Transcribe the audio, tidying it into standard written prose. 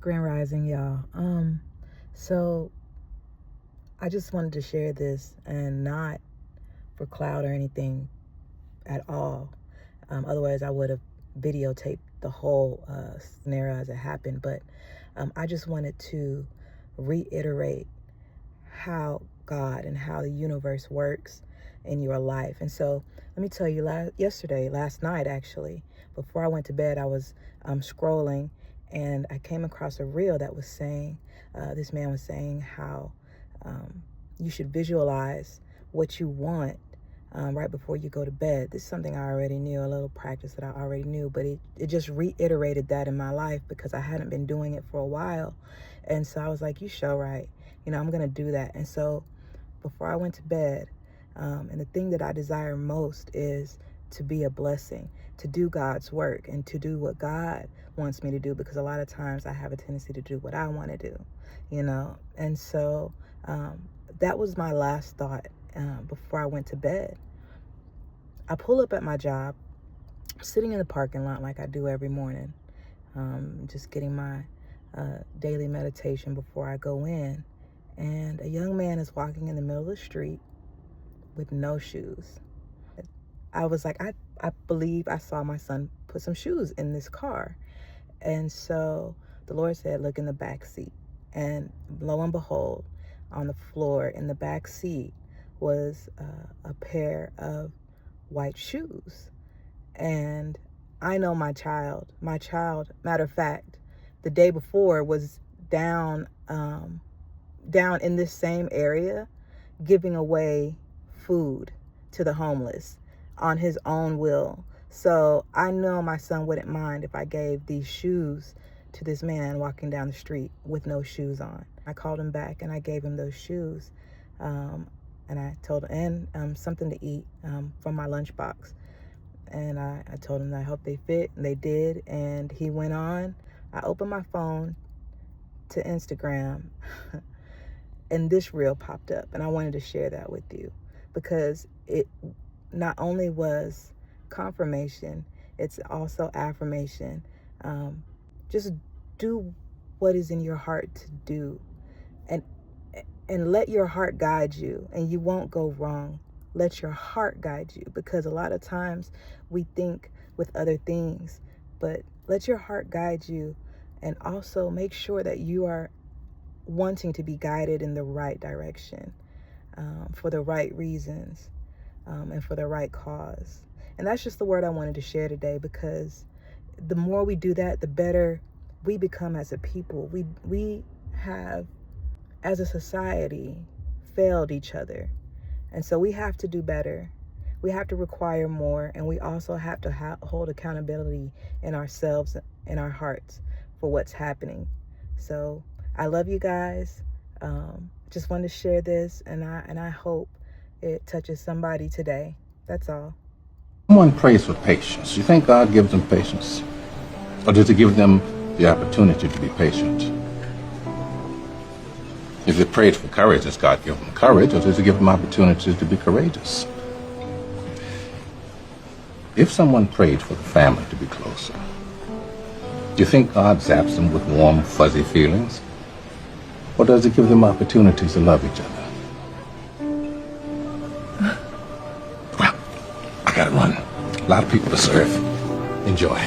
Grand Rising, y'all. So I just wanted to share this, and not for clout or anything at all. Otherwise, I would have videotaped the whole scenario as it happened. But I just wanted to reiterate how God and how the universe works in your life. And so let me tell you, last night actually, before I went to bed, I was scrolling, and I came across a reel that was saying, this man was saying how you should visualize what you want right before you go to bed. This is something I already knew, a little practice that I already knew, but it just reiterated that in my life because I hadn't been doing it for a while. And so I was like, you show right. I'm going to do that. And so before I went to bed, and the thing that I desire most is to be a blessing, to do God's work and to do what God wants me to do, because a lot of times I have a tendency to do what I want to do, And so that was my last thought before I went to bed. I pull up at my job, sitting in the parking lot like I do every morning, just getting my daily meditation before I go in. And a young man is walking in the middle of the street with no shoes. I was like, I believe I saw my son put some shoes in this car. And so the Lord said, look in the back seat. And lo and behold, on the floor in the back seat was a pair of white shoes. And I know my child, matter of fact, the day before was down in this same area, giving away food to the homeless on his own will. So I know my son wouldn't mind if I gave these shoes to this man walking down the street with no shoes on. I called him back and I gave him those shoes. And I told him, and something to eat from my lunchbox. And I told him that I hope they fit, and they did. And he went on. I opened my phone to Instagram and this reel popped up, and I wanted to share that with you because it not only was confirmation, it's also affirmation. Just do what is in your heart to do, and let your heart guide you, and you won't go wrong. Let your heart guide you, because a lot of times we think with other things, but let your heart guide you, and also make sure that you are wanting to be guided in the right direction, for the right reasons, and for the right cause. And that's just the word I wanted to share today, because the more we do that, the better we become as a people. We have, as a society, failed each other. And so we have to do better. We have to require more, and we also have to hold accountability in ourselves, in our hearts, for what's happening. So I love you guys. Just wanted to share this, and I hope it touches somebody today. That's all. Someone prays for patience. You think God gives them patience? Or does he give them the opportunity to be patient? If they prayed for courage, does God give them courage, or does he give them opportunity to be courageous? If someone prayed for the family to be closer, do you think God zaps them with warm, fuzzy feelings? Or does he give them opportunities to love each other? Well, I gotta run. A lot of people to serve. Enjoy.